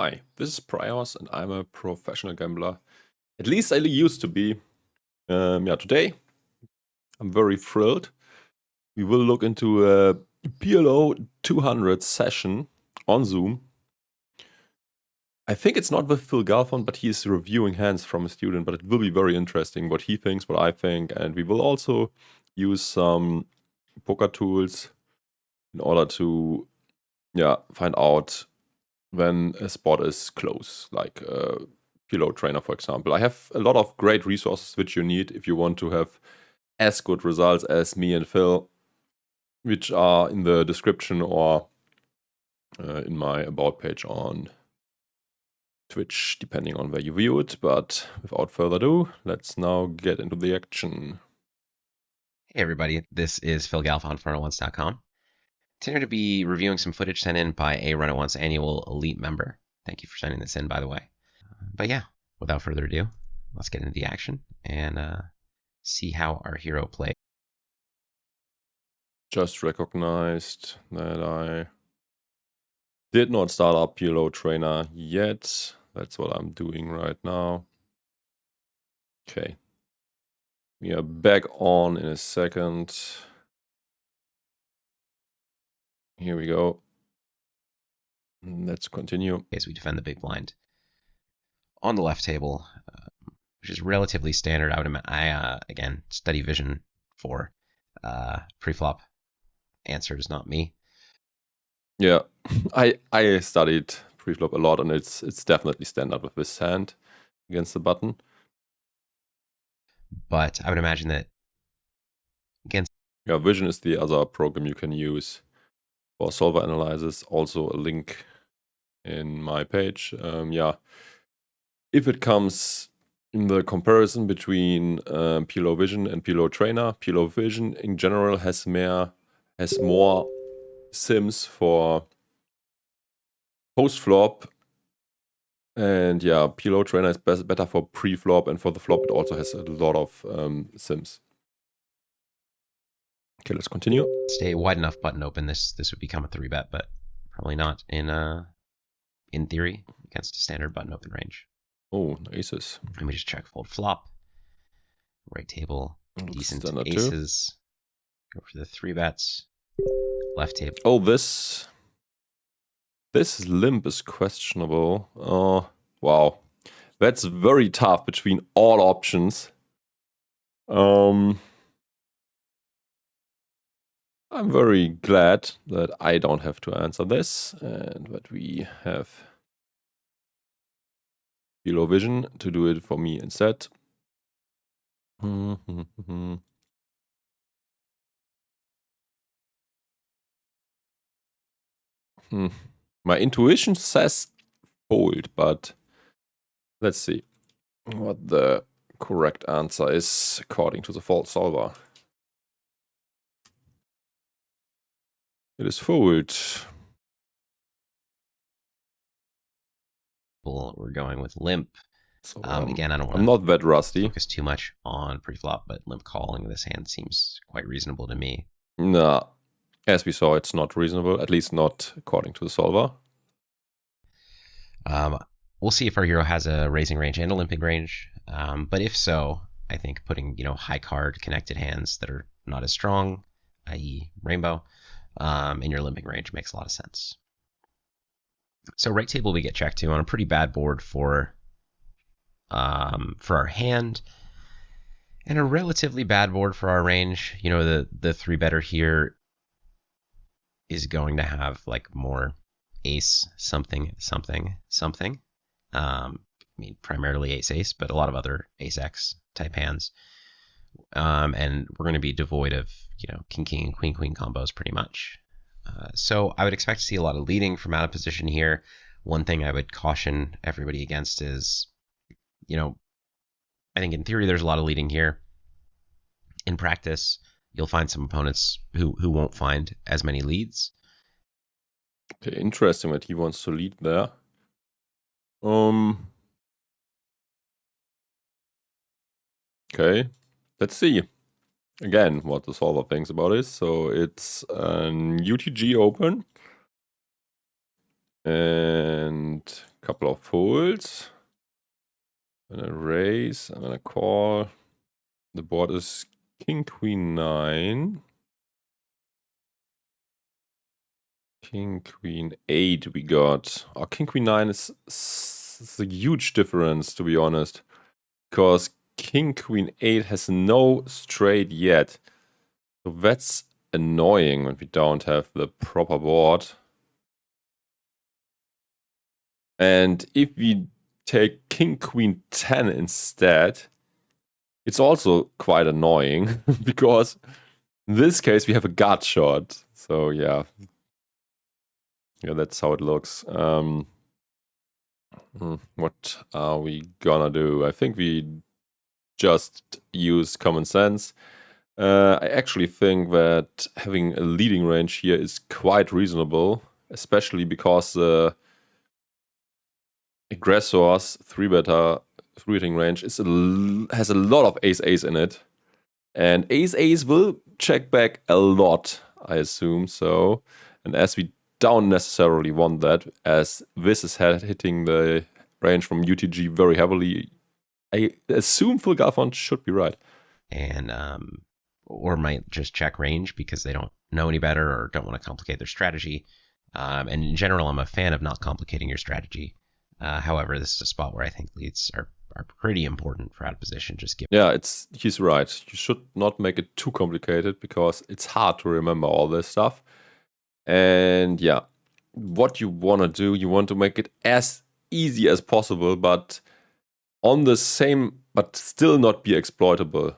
Hi, this is praios and I'm a professional gambler. At least I used to be. Today I'm very thrilled. We will look into a PLO200 session on Zoom. I think it's not with Phil Galfond, but he's reviewing hands from a student, but it will be very interesting what he thinks, what I think, and we will also use some poker tools in order to find out when a spot is close, like PLO Trainer, for example. I have a lot of great resources which you need if you want to have as good results as me and Phil, which are in the description or in my about page on Twitch, depending on where you view it. But without further ado, let's now get into the action. Hey everybody, this is Phil Galfond from RunAtOnce.com. Today to be reviewing some footage sent in by a Run At Once annual elite member. Thank you for sending this in, by the way. But yeah, without further ado, let's get into the action and see how our hero plays. Just recognized that I did not start up PLO Trainer yet. That's what I'm doing right now. Okay. We are back on in a second. Here we go. Let's continue. As we defend the big blind. On the left table, which is relatively standard, I again study vision for pre-flop answers, not me. Yeah, I studied pre-flop a lot, and it's definitely standard with this hand against the button. But I would imagine that against Vision is the other program you can use for solver analysis. Also a link in my page. If it comes in the comparison between PLO Vision and PLO Trainer, PLO Vision in general has more sims for post-flop, and PLO Trainer is better for pre-flop, and for the flop it also has a lot of sims. Okay, let's continue. Stay wide enough button open. This would become a 3-bet, but probably not in theory against a standard button open range. Oh, aces. Let me just check fold flop. Right table, decent aces. Go for the 3-bets. Left table. Oh, this limp is questionable. Oh, wow. That's very tough between all options. I'm very glad that I don't have to answer this and that we have PLO Vision to do it for me instead. My intuition says fold, but let's see what the correct answer is according to the fault solver. It is fold. We're going with limp. So, again, I don't want I'm not that rusty. Focus too much on pre-flop, but limp calling this hand seems quite reasonable to me. Nah, as we saw, it's not reasonable, at least not according to the solver. We'll see if our hero has a raising range and a limping range, but if so, I think putting high card connected hands that are not as strong, i.e. rainbow, in your limping range makes a lot of sense. So right table we get checked to on a pretty bad board for our hand, and a relatively bad board for our range. The 3-better here is going to have like more ace something something something. I mean primarily ace-ace, but a lot of other ace-x type hands. And we're going to be devoid of king-king and queen-queen combos pretty much. So I would expect to see a lot of leading from out of position here. One thing I would caution everybody against is, I think in theory there's a lot of leading here. In practice, you'll find some opponents who won't find as many leads. Okay, interesting that he wants to lead there. Okay, let's see again what the solver thinks about it. So it's an UTG open and couple of folds. I'm gonna raise, I'm gonna call. The board is King, Queen, 9. King, Queen, 8 we got. Oh, King, Queen, 9 is a huge difference, to be honest. Because King, Queen, 8 has no straight yet. So that's annoying when we don't have the proper board. And if we take King, Queen, 10 instead, it's also quite annoying because in this case we have a gut shot. So yeah. Yeah, that's how it looks. What are we gonna do? I think we just use common sense. I actually think that having a leading range here is quite reasonable, especially because the aggressor's 3-betting range has a lot of ace-ace in it. And ace-ace will check back a lot, I assume so. And as we don't necessarily want that, as this is hitting the range from UTG very heavily, I assume Phil Galfond should be right. And or might just check range because they don't know any better or don't want to complicate their strategy. And in general, I'm a fan of not complicating your strategy. However, this is a spot where I think leads are pretty important for out of position. Just give. Yeah, he's right. You should not make it too complicated because it's hard to remember all this stuff. And yeah, what you want to do, you want to make it as easy as possible, but on the same, but still not be exploitable.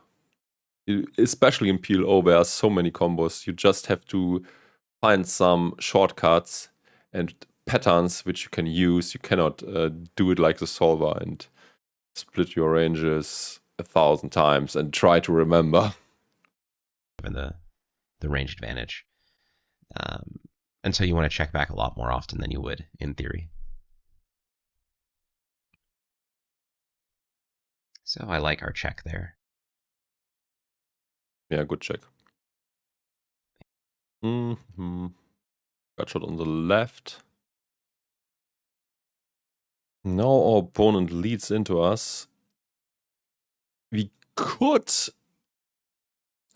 Especially in PLO, there are so many combos. You just have to find some shortcuts and patterns which you can use. You cannot do it like the solver and split your ranges 1,000 times and try to remember. Given the range advantage. And so you want to check back a lot more often than you would in theory. So I like our check there. Yeah, good check. Gut shot on the left. Now our opponent leads into us. We could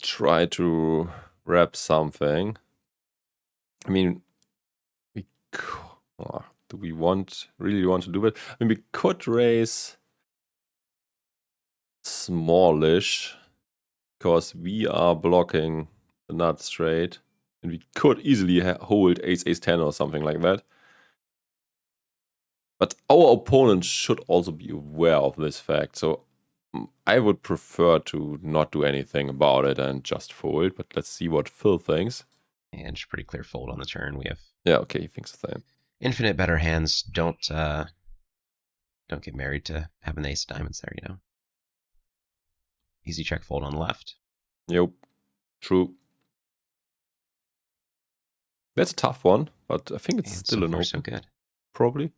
try to wrap something. I mean, do we really want to do it? I mean, we could raise smallish because we are blocking the nut straight, and we could easily hold ace-10 or something like that. But our opponent should also be aware of this fact, so I would prefer to not do anything about it and just fold, but let's see what Phil thinks. And it's pretty clear fold on the turn. We have Okay, he thinks the same. Infinite better hands. Don't get married to having the ace of diamonds there, you know. Easy check fold on the left. Yep, true. That's a tough one, but I think it's still so an far, open. so good. Probably.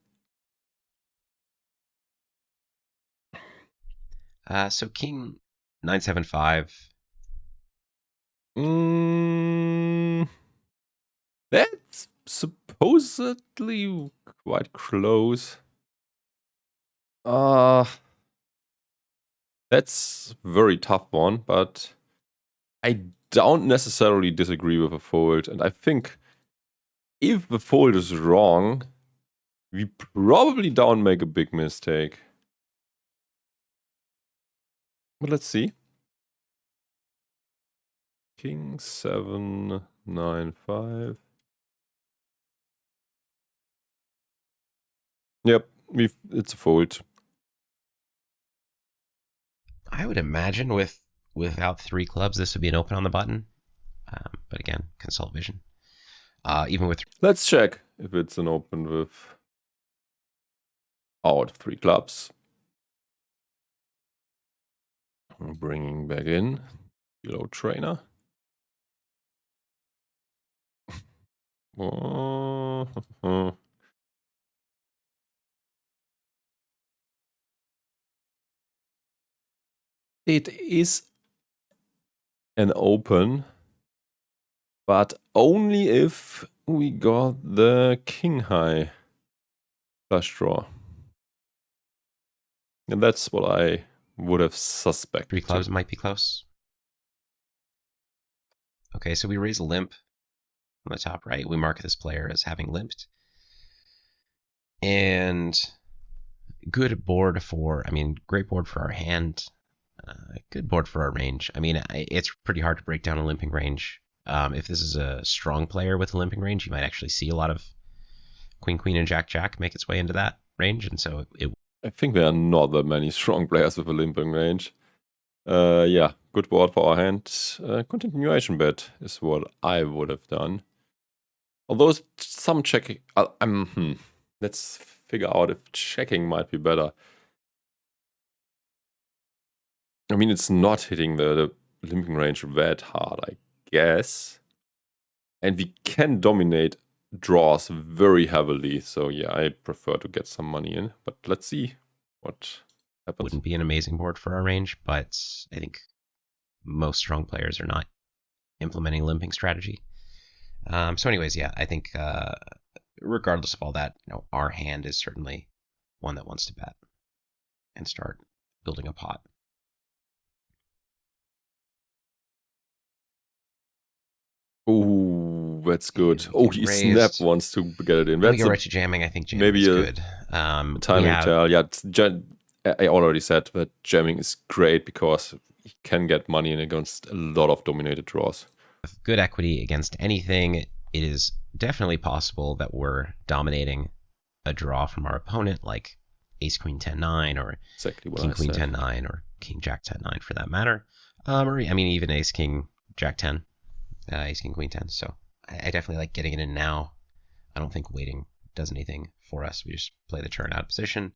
So king 9-7-5. That's supposedly quite close. That's a very tough one, but I don't necessarily disagree with a fold. And I think if the fold is wrong, we probably don't make a big mistake. But let's see. King 7-9-5. Yep, it's a fold. I would imagine without 3 clubs, this would be an open on the button. But again, consult vision. Even with. Let's check if it's an open without 3 clubs. I'm bringing back in PLO Trainer. It is an open, but only if we got the king high flush draw. And that's what I would have suspected. 3 clubs might be close. Okay, so we raise a limp on the top right. We mark this player as having limped. And good board for, I mean, great board for our hand. Good board for our range. I mean, it's pretty hard to break down a limping range. If this is a strong player with a limping range, you might actually see a lot of queen, queen, and jack, jack make its way into that range. And so I think there are not that many strong players with a limping range. Yeah, good board for our hand. Continuation bet is what I would have done. Although some checking, let's figure out if checking might be better. I mean, it's not hitting the limping range that hard, I guess. And we can dominate draws very heavily. So yeah, I prefer to get some money in. But let's see what happens. wouldn't be an amazing board for our range, but I think most strong players are not implementing limping strategy. So anyways, yeah, I think regardless of all that, our hand is certainly one that wants to bet and start building a pot. Oh, that's good. Oh, he snap wants to get it in. We go right to jamming. I think jamming is good. Timing tell. Yeah, I already said that jamming is great because he can get money in against a lot of dominated draws. With good equity against anything, it is definitely possible that we're dominating a draw from our opponent, like ace queen 10-9 or king queen 10-9 or king jack 10-9 for that matter. Or I mean even ace king jack 10, ace king queen 10. So I definitely like getting it in now. I don't think waiting does anything for us. We just play the turn out of position.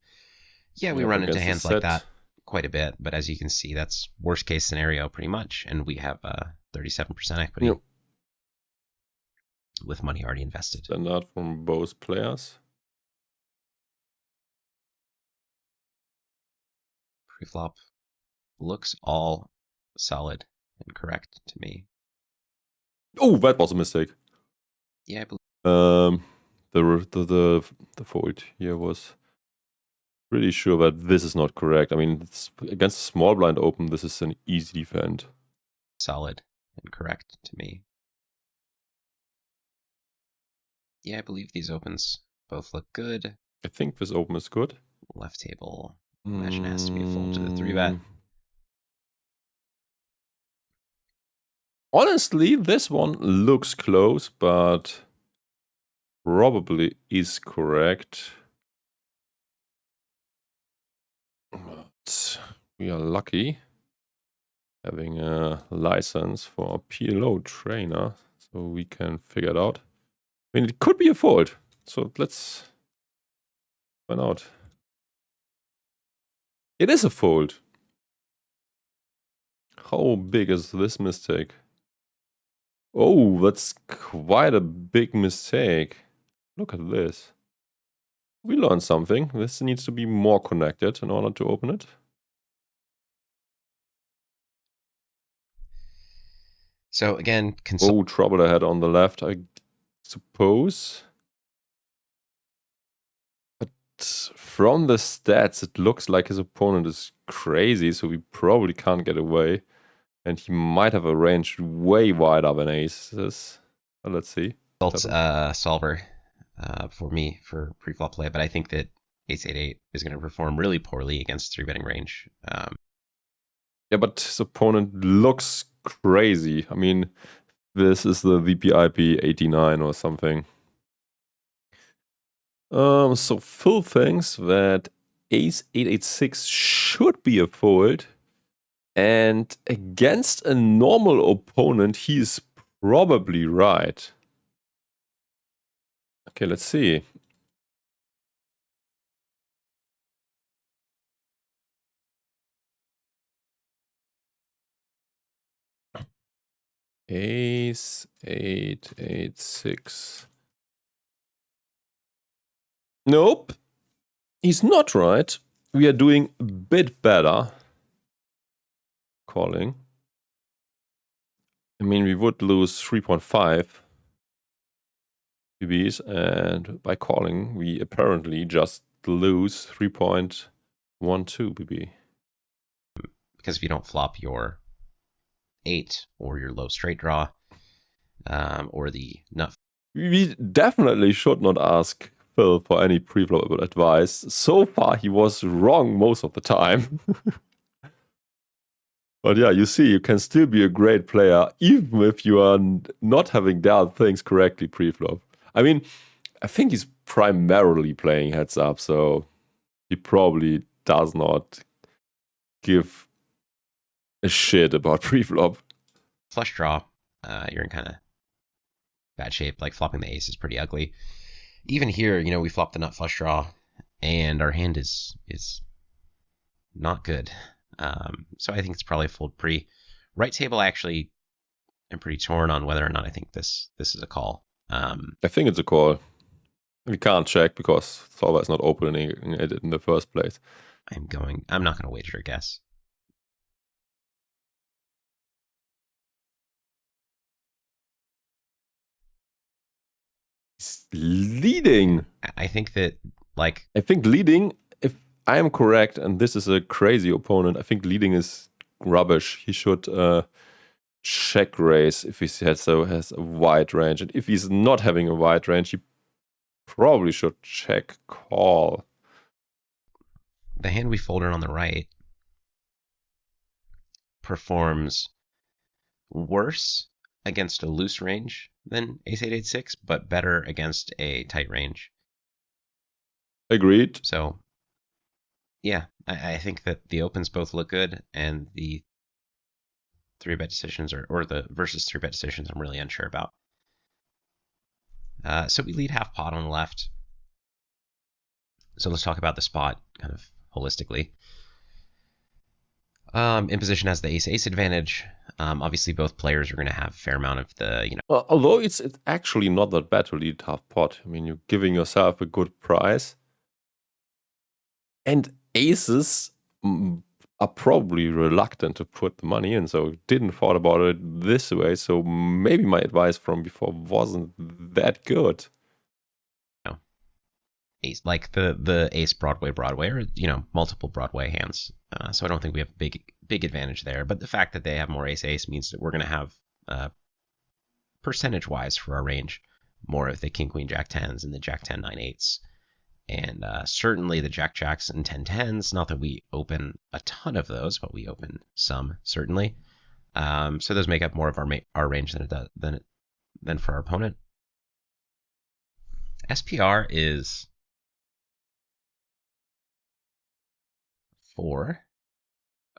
Yeah, we run into hands like that quite a bit, but as you can see, that's worst case scenario pretty much, and we have 37% equity with money already invested. Standard from both players. Preflop looks all solid and correct to me. Oh, that was a mistake. Yeah, I believe. The fold here was pretty sure that this is not correct. I mean, against a small blind open, this is an easy defend. Solid and correct to me. Yeah, I believe these opens both look good. I think this open is good. Left table. Imagine it has to be a fold to the 3-bet. Honestly, this one looks close, but probably is correct. But we are lucky having a license for a PLO trainer, so we can figure it out. I mean, it could be a fold, so let's find out. It is a fold. How big is this mistake? Oh, that's quite a big mistake. Look at this. We learned something. This needs to be more connected in order to open it. So again, oh, trouble ahead on the left, I suppose. But from the stats, it looks like his opponent is crazy, so we probably can't get away. And he might have a range way wider than aces. But let's see. Solver for me for pre-flop play, but I think that ace 8-8 is going to perform really poorly against 3-betting range. Yeah, but his opponent looks crazy. I mean, this is the VPIP 89 or something. So Phil thinks that ace 8-8-6 should be a fold. And against a normal opponent, he is probably right. Okay, let's see. Ace 8-8-6. Nope. He's not right. We are doing a bit better. Calling. I mean, we would lose 3.5 PBs, and by calling, we apparently just lose 3.1 1-2 bb. Because if you don't flop your 8 or your low straight draw, or the nut. We definitely should not ask Phil for any pre-flop advice. So far, he was wrong most of the time. But yeah, you see, you can still be a great player even if you are not having done things correctly pre-flop. I mean, I think he's primarily playing heads up, so he probably does not give a shit about pre-flop. Flush draw, you're in kind of bad shape. Like flopping the ace is pretty ugly. Even here, you know, we flop the nut flush draw, and our hand is not good. So I think it's probably fold pre. Right table, I actually am pretty torn on whether or not I think this is a call. I think it's a call. We can't check because Solver is not opening it in the first place. I'm not going to wager a guess. He's leading. I think that, like... I think leading, if I am correct, and this is a crazy opponent, I think leading is rubbish. He should check raise if he has a wide range. And if he's not having a wide range, he probably should check call. The hand we folded on the right performs worse against a loose range than ace-8, 8-6, but better against a tight range. Agreed. So, yeah, I think that the opens both look good, and the 3-bet decisions or the versus 3-bet decisions I'm really unsure about. So we lead half pot on the left. So let's talk about the spot kind of holistically. Imposition has the ace-ace advantage. Obviously, both players are going to have a fair amount of the, you know... Well, although it's actually not that bad to lead half pot. I mean, you're giving yourself a good price. And aces are probably reluctant to put the money in, so didn't thought about it this way. So maybe my advice from before wasn't that good. No. Ace, like the ace Broadway, or, you know, multiple Broadway hands. So I don't think we have a big advantage there. But the fact that they have more ace-ace means that we're going to have, percentage-wise for our range, more of the king-queen jack-tens and the jack-10, 9-8s. And certainly the jack-jacks and 10-10s. Not that we open a ton of those, but we open some, certainly. So those make up more of our range than for our opponent. SPR is 4.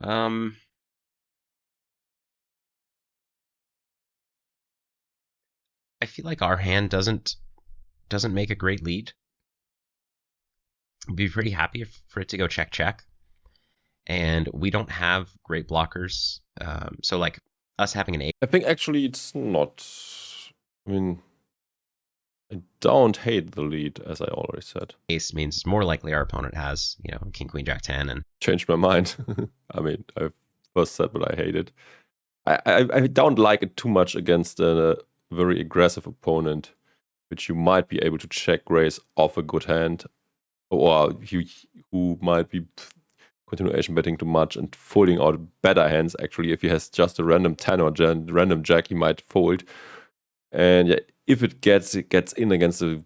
I feel like our hand doesn't make a great lead. I'd be pretty happy for it to go check. And we don't have great blockers. So like us having an ace. I think actually it's not. I mean, I don't hate the lead, as I already said. Ace means it's more likely our opponent has, you know, king, queen, jack, 10, and changed my mind. I mean, I first said what I hated. I don't like it too much against a very aggressive opponent, which you might be able to check raise off a good hand, or who might be continuation betting too much and folding out better hands. Actually, if he has just a random 10 or random jack, he might fold. And yeah, if it gets in against a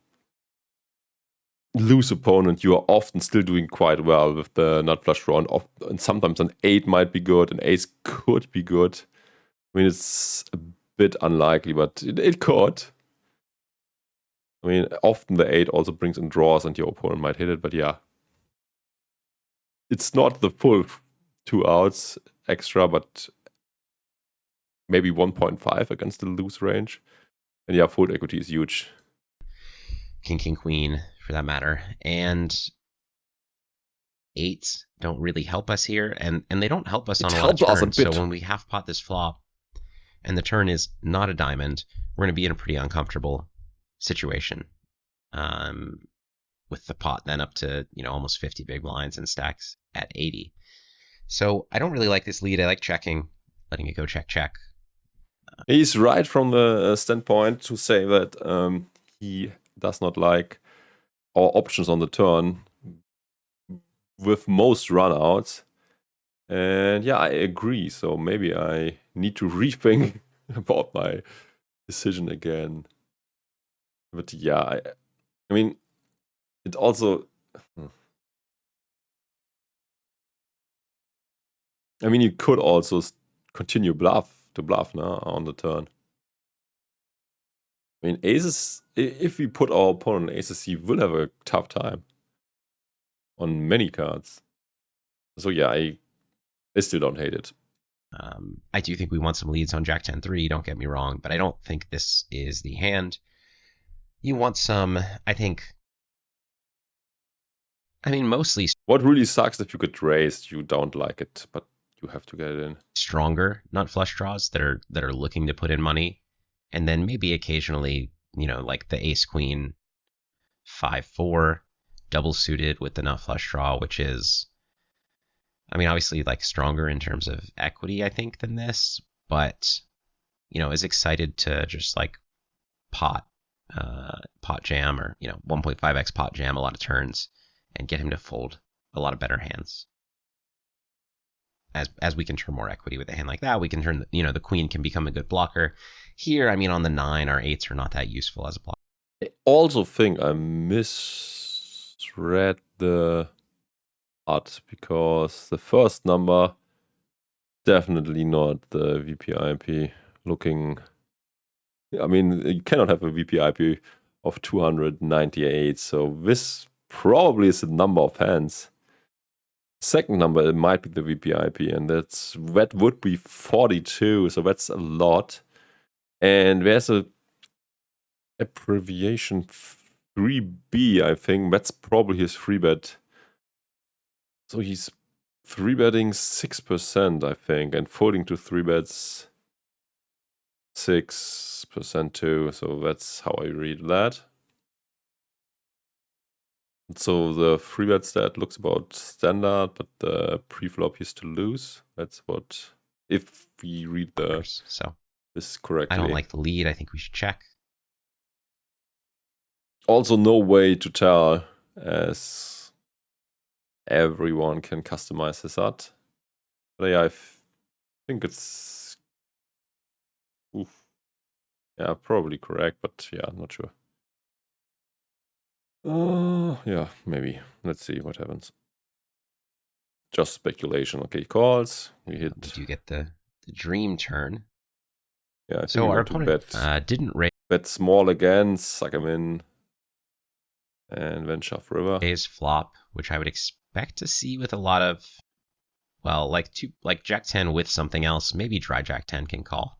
loose opponent, you are often still doing quite well with the nut flush draw, and sometimes an 8 might be good, an ace could be good. I mean, it's a bit unlikely, but it could. I mean, often the 8 also brings in draws and your opponent might hit it, but yeah. It's not the full 2 outs extra, but maybe 1.5 against the loose range. And yeah, fold equity is huge. King, king, queen, for that matter. And 8s don't really help us here, and they don't help us on a lot of turns. So when we half pot this flop, and the turn is not a diamond, we're going to be in a pretty uncomfortable situation. With the pot then up to, you know, almost 50 big blinds and stacks at 80. So I don't really like this lead. I like checking, letting it go check. He's right from the standpoint to say that he does not like our options on the turn with most runouts. And yeah, I agree. So maybe I need to rethink about my decision again. But yeah, I mean, it also... I mean, you could also continue to bluff now on the turn. I mean, aces, if we put our opponent on aces, he will have a tough time on many cards. So yeah, I still don't hate it. I do think we want some leads on Jack 10-3, don't get me wrong, but I don't think this is the hand. You want some, I think, I mean, mostly What really sucks if you get raised, you don't like it, but you have to get it in. stronger nut flush draws that are looking to put in money, and then maybe occasionally, you know, like the ace queen 5-4 double suited with the nut flush draw, which is, I mean, obviously like stronger in terms of equity, I think, than this, but you know, is excited to just like pot jam, or you know, 1.5x pot jam a lot of turns and get him to fold a lot of better hands. As we can turn more equity with a hand like that, we can turn, you know, the queen can become a good blocker. Here, I mean, on the 9, our 8s are not that useful as a blocker. I also think I misread the art, because the first number, definitely not the VPIP looking... I mean, you cannot have a VPIP of 298, so this probably is the number of hands. Second number, it might be the VPIP, and that would be 42, so that's a lot. And there's a abbreviation 3B, I think. That's probably his free bet. So he's 3-betting 6%, I think, and folding to 3-bets 6% too. So that's how I read that. So the 3-bet stat looks about standard, but the pre-flop is to lose. That's what, if we read this correctly. I don't like the lead. I think we should check. Also, no way to tell, as everyone can customize his art. But yeah, I think it's... yeah, probably correct, but yeah, I'm not sure. Yeah, maybe. Let's see what happens. Just speculation. Okay, calls. We hit. We do get the dream turn. Yeah, I think so our opponent didn't raise. Bet small again, suck him in, and then shove river. Raise flop, which I would expect to see with a lot of, well, like Jack 10 with something else. Maybe dry Jack 10 can call.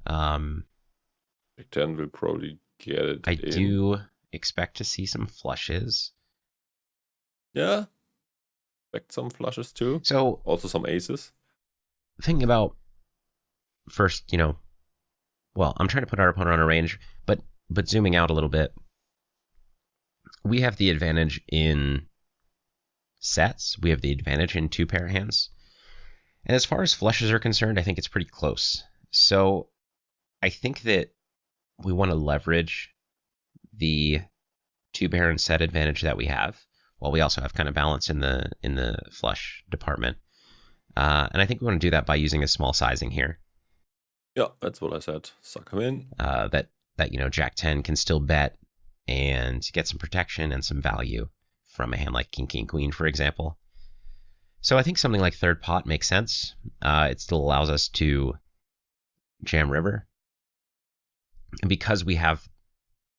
Jack 10 will probably get it. I do expect to see some flushes. Yeah. Expect some flushes too. So also some aces. Thinking about first, you know, well, I'm trying to put our opponent on a range, but zooming out a little bit, we have the advantage in sets. We have the advantage in 2-pair hands. And as far as flushes are concerned, I think it's pretty close. So I think that we want to leverage the 2-pair and set advantage that we have, while we also have kind of balance in the flush department. And I think we want to do that by using a small sizing here. Yeah, that's what I said. Suck him in. That you know, Jack 10 can still bet and get some protection and some value from a hand like King, King, Queen, for example. So I think something like third pot makes sense. It still allows us to jam river. And because we have,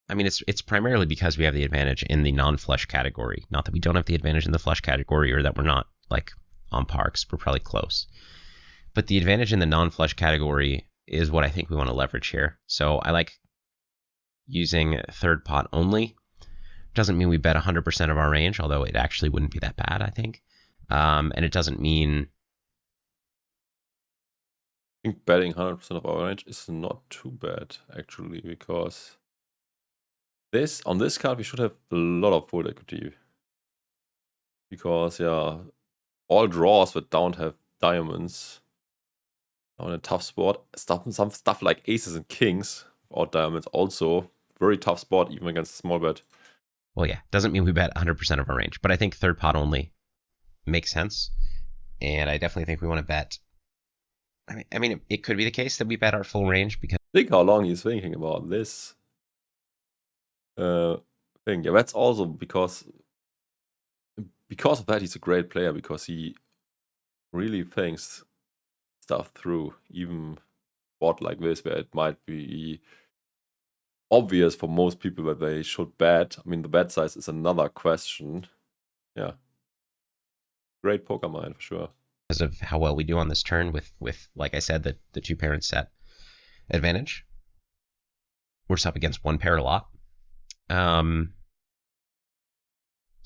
I mean, it's primarily because we have the advantage in the non-flush category. Not that we don't have the advantage in the flush category, or that we're not like on par, because we're probably close. But the advantage in the non-flush category is what I think we want to leverage here. So I like using third pot only. Doesn't mean we bet 100% of our range, although it actually wouldn't be that bad, I think. And it doesn't mean... I think betting 100% of our range is not too bad, actually, because on this card we should have a lot of fold equity. Because, yeah, all draws that don't have diamonds on a tough spot. Some stuff like aces and kings without diamonds also very tough spot, even against a small bet. Well, yeah, doesn't mean we bet 100% of our range, but I think third pot only makes sense. And I definitely think we want to bet. I mean, it could be the case that we bet our full range because think how long he's thinking about this thing. Yeah, that's also because of that he's a great player, because he really thinks stuff through, even spot like this where it might be obvious for most people that they should bet. I mean, the bet size is another question. Yeah, great poker mind for sure. Because of how well we do on this turn with like I said, the two parent set advantage. We're just up against one pair a lot. So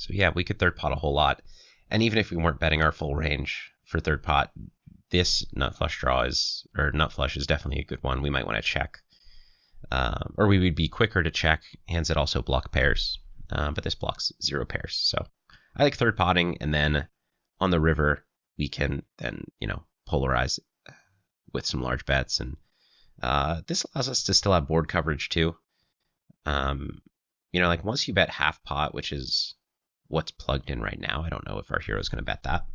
yeah, we could third pot a whole lot. And even if we weren't betting our full range for third pot, this nut flush draw is, or nut flush is definitely a good one. We might want to check. Or we would be quicker to check hands that also block pairs. But this blocks 0 pairs. So I like third potting, and then on the river, we can then, polarize with some large bets. And this allows us to still have board coverage too. Like once you bet half pot, which is what's plugged in right now, I don't know if our hero is going to bet that.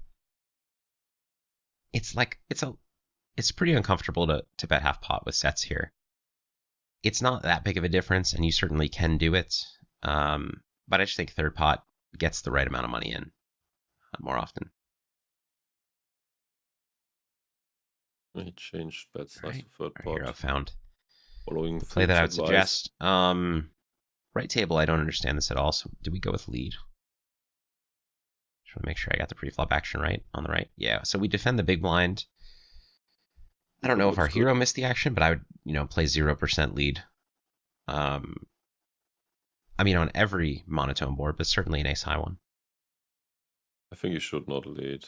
It's pretty uncomfortable to bet half pot with sets here. It's not that big of a difference, and you certainly can do it. But I just think third pot gets the right amount of money in more often. He changed bet size Right. to third Our pot. hero found Following the play that I would advice. suggest. Right table, I don't understand this at all. So do we go with lead? Just want to make sure I got the pre-flop action right on the right. Yeah, so we defend the big blind. I don't know if our hero missed the action, but I would, play 0% lead. I mean, on every monotone board, but certainly an ace-high one. I think you should not lead.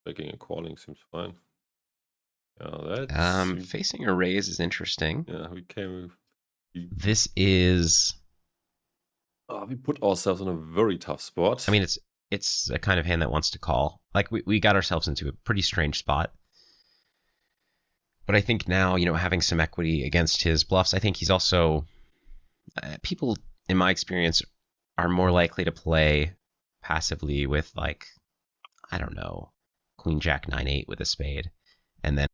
Checking and calling seems fine. Yeah, that's... Facing a raise is interesting. Yeah, This is... we put ourselves in a very tough spot. I mean, it's a kind of hand that wants to call. Like, we got ourselves into a pretty strange spot. But I think now, having some equity against his bluffs, I think he's also... people, in my experience, are more likely to play passively with, like, I don't know, Queen Jack 9-8 with a spade. And then...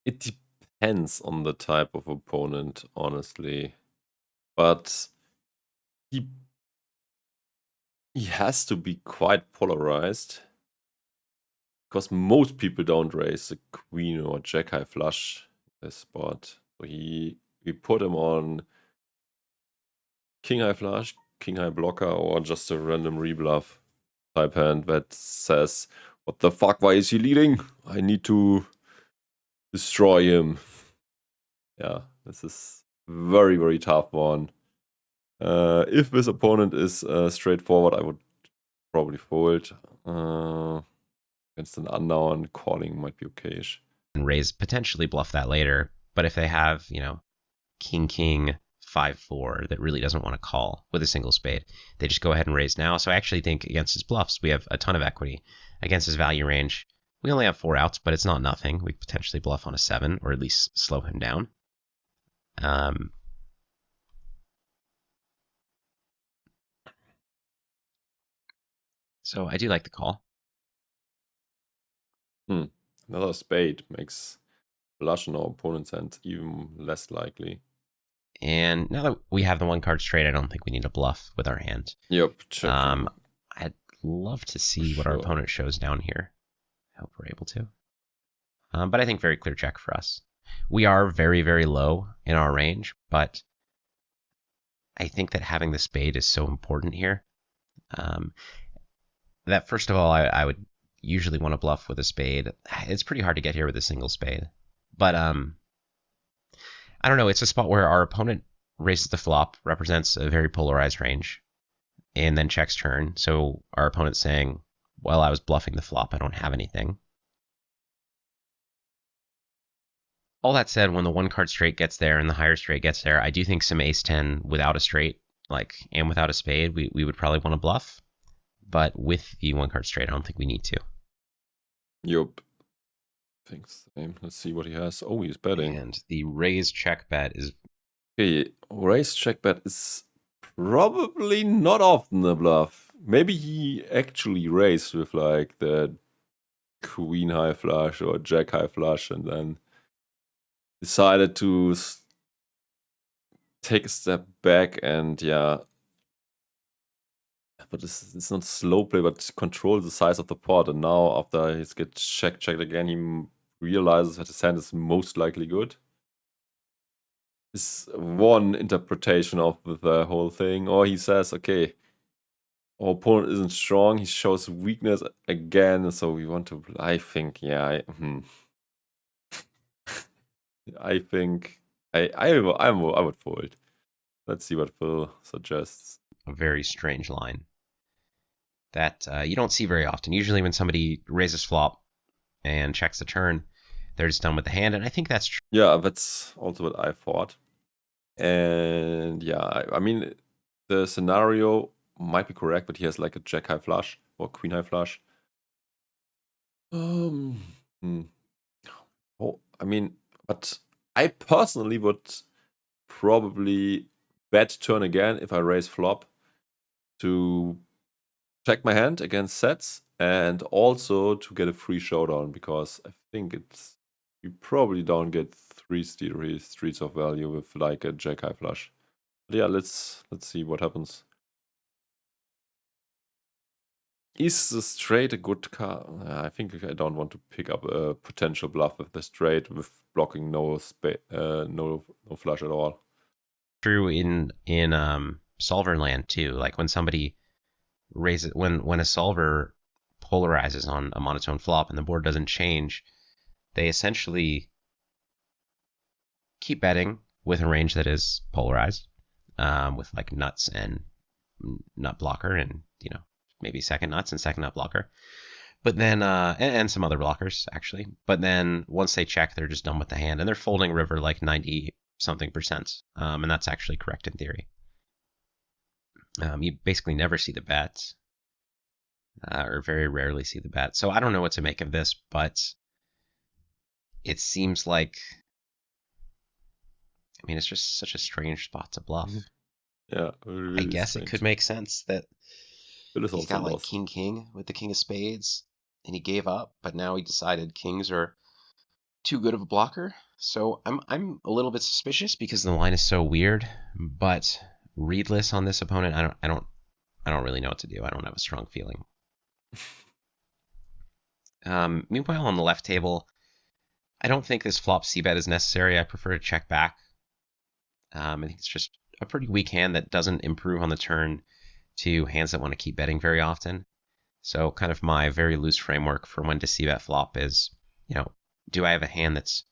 It depends on the type of opponent, honestly. But he has to be quite polarized, because most people don't raise the queen or jack high flush in this spot. So we put him on king high flush, king high blocker, or just a random rebluff type hand that says, what the fuck, why is he leading? I need to destroy him. Yeah, this is very, very tough one. If this opponent is straightforward, I would probably fold. Against an unknown, calling might be okayish. And raise, potentially bluff that later. But if they have, king, 5-4 that really doesn't want to call with a single spade, they just go ahead and raise now. So I actually think against his bluffs, we have a ton of equity. Against his value range, we only have 4 outs, but it's not nothing. We potentially bluff on a 7, or at least slow him down. So I do like the call. Another spade makes blush in our opponent's hand even less likely. And now that we have the 1 card straight, I don't think we need a bluff with our hand. Yep, check. I'd love to see what our opponent shows down here. I hope we're able to. But I think very clear check for us. We are very, very low in our range, but I think that having the spade is so important here. That first of all, I would usually want to bluff with a spade. It's pretty hard to get here with a single spade. But I don't know, it's a spot where our opponent raises the flop, represents a very polarized range, and then checks turn. So our opponent's saying, well, I was bluffing the flop, I don't have anything. All that said, when the 1 card straight gets there and the higher straight gets there, I do think some ace-10 without a straight, and without a spade, we would probably want to bluff. But with the 1 card straight, I don't think we need to. Yup. I think same. Let's see what he has. Oh, he's betting. And the raise check bet is... Okay, raise check bet is probably not often a bluff. maybe he actually raised with like the queen high flush or jack high flush and then decided to take a step back and but it's not slow play, but control the size of the pot. And now after he gets checked again, he realizes that his hand is most likely good. Is one interpretation of the whole thing. Or he says, okay, our opponent isn't strong, he shows weakness again, so we want to, I think, I think I would fold. Let's see what Phil suggests. A very strange line that you don't see very often. Usually when somebody raises flop and checks the turn, they're just done with the hand, and I think that's true. Yeah, that's also what I thought. And I mean, the scenario might be correct, but he has like a jack high flush or queen high flush. Oh, I mean, but I personally would probably bet turn again if I raise flop to check my hand against sets and also to get a free showdown, because I think you probably don't get 3 streets of value with like a jack high flush. But yeah, let's see what happens. Is the straight a good card? I think I don't want to pick up a potential bluff with the straight with blocking no flush at all. True in solver land too. Like when somebody raises, when a solver polarizes on a monotone flop and the board doesn't change, they essentially keep betting with a range that is polarized, with like nuts and nut blocker, and maybe second nuts and second nut blocker. But then and some other blockers actually. But then once they check, they're just done with the hand and they're folding river like 90 something percent, and that's actually correct in theory. You basically never see the bet, or very rarely see the bet. So I don't know what to make of this, but it seems like, I mean, it's just such a strange spot to bluff. Yeah, really I guess strange. it could make sense that he's got like lost. king with the king of spades, and he gave up, but now he decided kings are too good of a blocker. So I'm a little bit suspicious because the line is so weird. But readless on this opponent, I don't really know what to do. I don't have a strong feeling. Meanwhile, on the left table, I don't think this flop c-bet is necessary. I prefer to check back. I think it's just a pretty weak hand that doesn't improve on the turn to hands that want to keep betting very often. So kind of my very loose framework for when to c-bet flop is, do I have a hand that's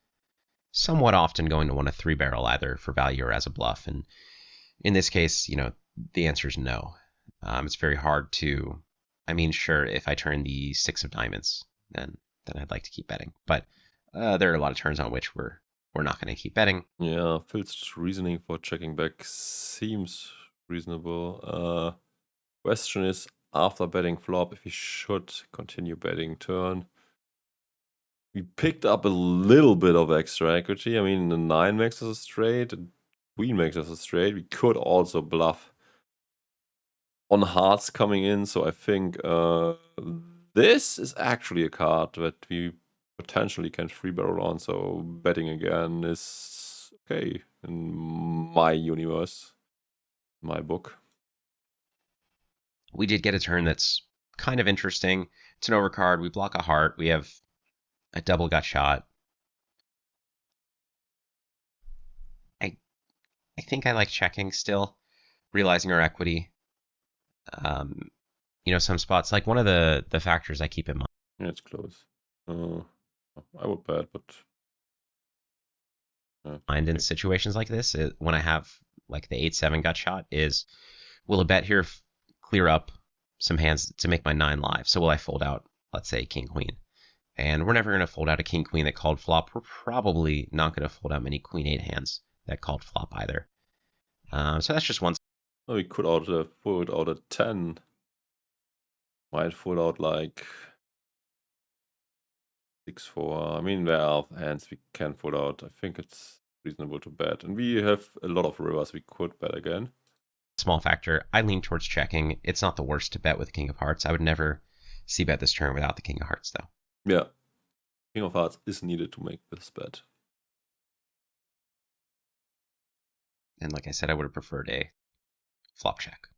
somewhat often going to want to 3-barrel either for value or as a bluff? And in this case, the answer is no. It's very hard to, sure, if I turn the 6 of diamonds, then I'd like to keep betting. But there are a lot of turns on which we're not going to keep betting. Yeah, Phil's reasoning for checking back seems reasonable. Question is, after betting flop, if he should continue betting turn. We picked up a little bit of extra equity. I mean, the 9 makes us a straight, the queen makes us a straight. We could also bluff on hearts coming in, so I think this is actually a card that we potentially can 3-barrel on, so betting again is okay in my universe, my book. We did get a turn that's kind of interesting. It's an overcard. We block a heart. We have a double gut shot. I think I like checking still, realizing our equity. Some spots, like one of the factors I keep in mind. Yeah, it's close. I would bet, but Mind in situations like this, when I have like the 8-7 gut shot, is will a bet here clear up some hands to make my 9 live? So will I fold out, let's say, king queen? And we're never going to fold out a king queen that called flop. We're probably not going to fold out many queen 8 hands that called flop either. So that's just one. Oh, we could fold out a 10. Might fold out like 6-4. I mean, there are hands we can fold out. I think it's reasonable to bet. And we have a lot of rivers we could bet again. small factor. I lean towards checking. It's not the worst to bet with the King of Hearts. I would never c-bet this turn without the King of Hearts, though. Yeah. King of Hearts is needed to make this bet. And like I said, I would have preferred a flop check.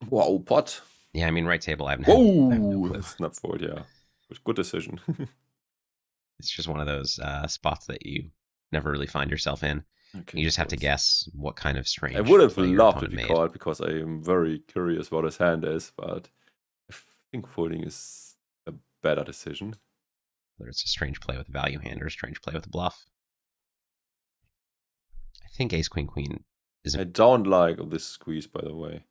Wow, pot. Yeah, I mean, right table, I have Whoa, no that's not fold, yeah. Good decision. It's just one of those spots that you never really find yourself in. Okay, You just have to guess what kind of strange I would have play your loved if opponent he made. called because I am very curious what his hand is, but I think folding is a better decision. Whether it's a strange play with a value hand or a strange play with a bluff. I think ace, queen, queen is I don't like this squeeze, by the way.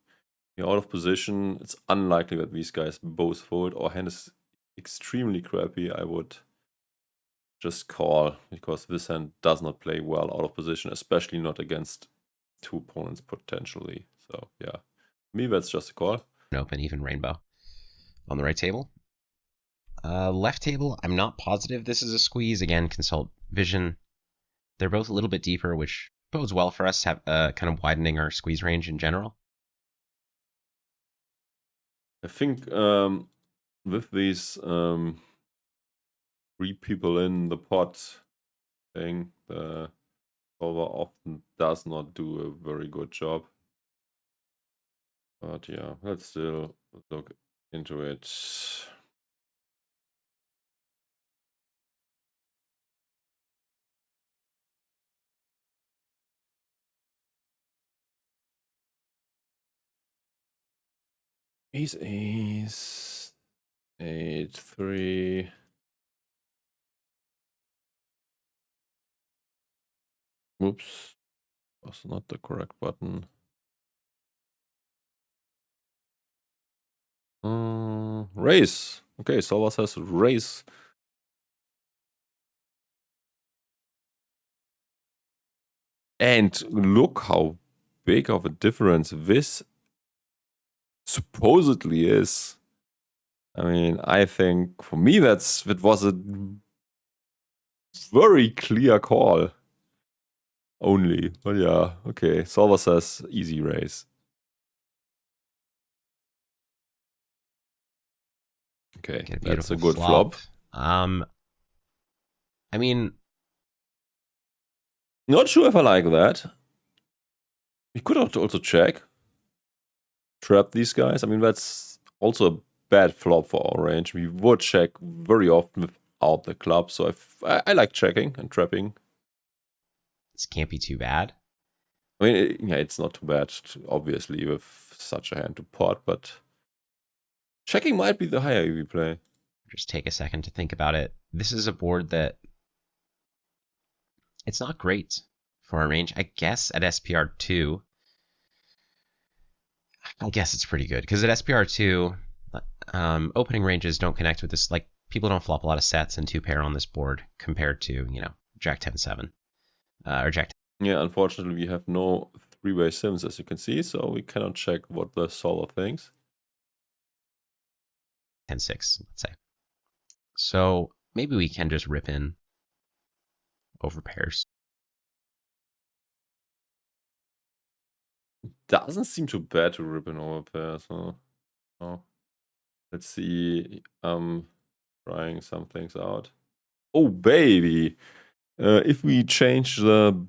You're out of position. It's unlikely that these guys both fold. Our hand is extremely crappy. I would just call because this hand does not play well out of position, especially not against two opponents potentially. So yeah, me that's just a call. an open, even rainbow. On the right table. Left table, I'm not positive this is a squeeze. Again, consult vision. They're both a little bit deeper, which bodes well for us, have kind of widening our squeeze range in general. I think with these 3 people in the pot thing, the solver often does not do a very good job. But yeah, let's still look into it. Ace, 8-3. Oops, was not the correct button. Raise. Okay, solver says raise. And look how big of a difference this supposedly is. I mean, I think for me it was a very clear call. Only, but yeah, okay. Solver says easy raise. Okay, that's a good flop. I mean, not sure if I like that. We could also check. Trap these guys. I mean, that's also a bad flop for our range. We would check very often without the club, so I like checking and trapping. This can't be too bad. I mean, yeah, it's not too bad, obviously, with such a hand to pot, but checking might be the higher EV play. Just take a second to think about it. This is a board that it's not great for our range. I guess at SPR2, I guess it's pretty good because at SPR2, opening ranges don't connect with this. Like people don't flop a lot of sets and 2-pair on this board compared to Jack 10-7 or Jack. Yeah, unfortunately, we have no 3-way sims as you can see, so we cannot check what the solver thinks. 10-6, let's say. So maybe we can just rip in over pairs. Doesn't seem too bad to rip in over pairs, huh? Oh. Let's see. Trying some things out. Oh, baby! If we change the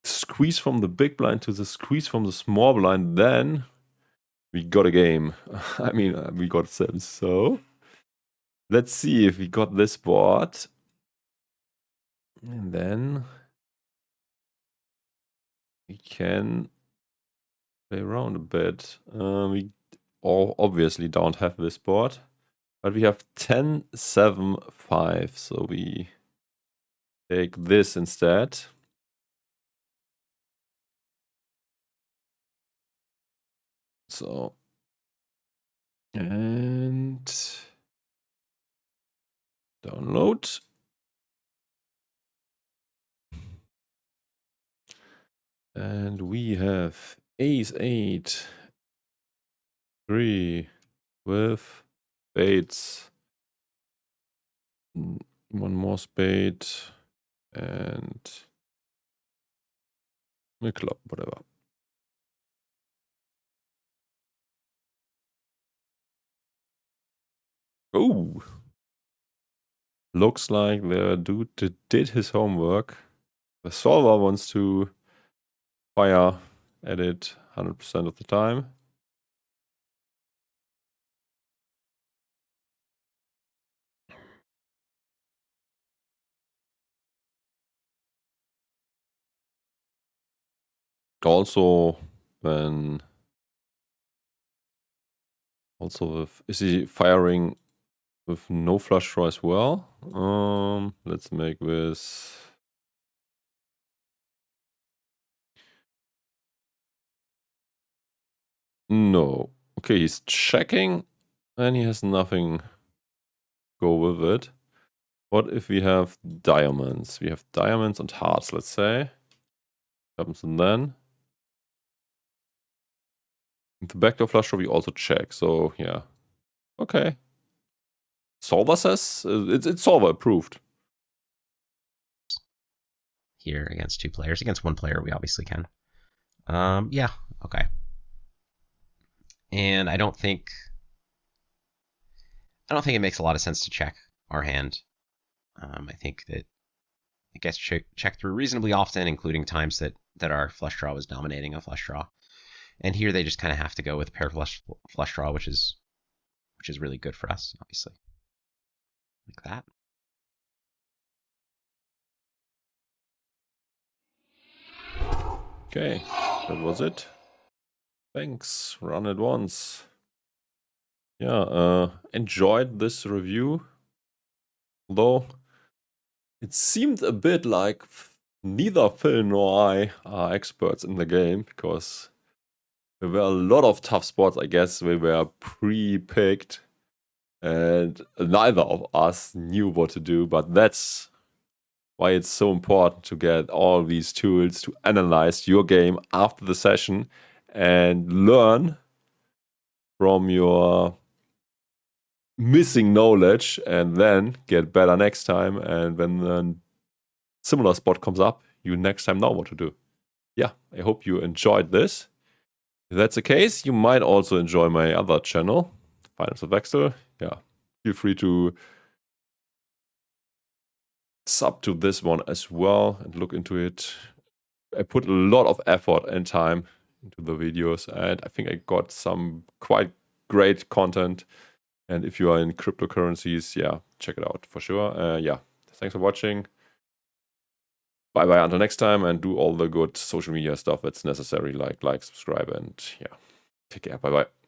squeeze from the big blind to the squeeze from the small blind, then we got a game. I mean, we got sims, so let's see if we got this board. And then we can play around a bit. We obviously don't have this board, but we have 10-7-5, so we take this instead. So, and download. And we have ace 8, 3 with spades. One more spade and a club, whatever. Oh, looks like the dude did his homework. The solver wants to fire at it 100% of the time. Also, is he firing with no flush draw as well? Let's make this. No. Okay, he's checking and he has nothing go with it. What if we have diamonds? We have diamonds and hearts, let's say. What happens then? The backdoor flush draw we also check, so yeah. Okay. Solver says it's solver approved. Here against 2 players. Against 1 player, we obviously can. Yeah, okay. And I don't think it makes a lot of sense to check our hand. I think that it gets checked through reasonably often, including times that our flush draw was dominating a flush draw. And here they just kind of have to go with pair flush draw, which is really good for us, obviously. Like that. Okay, that was it. Thanks, run it once. Yeah, enjoyed this review. Although it seemed a bit like neither Phil nor I are experts in the game, because there were a lot of tough spots, I guess, we were pre-picked, and neither of us knew what to do, but that's why it's so important to get all these tools to analyze your game after the session and learn from your missing knowledge and then get better next time. And when a similar spot comes up, you next time know what to do. Yeah, I hope you enjoyed this. If that's the case, you might also enjoy my other channel, Finance with Wexel. Yeah, feel free to sub to this one as well and look into it. I put a lot of effort and time into the videos, and I think I got some quite great content. And if you are in cryptocurrencies, yeah, check it out for sure. Yeah, thanks for watching. Bye bye until next time, and do all the good social media stuff that's necessary, like, subscribe, and yeah, take care. Bye bye.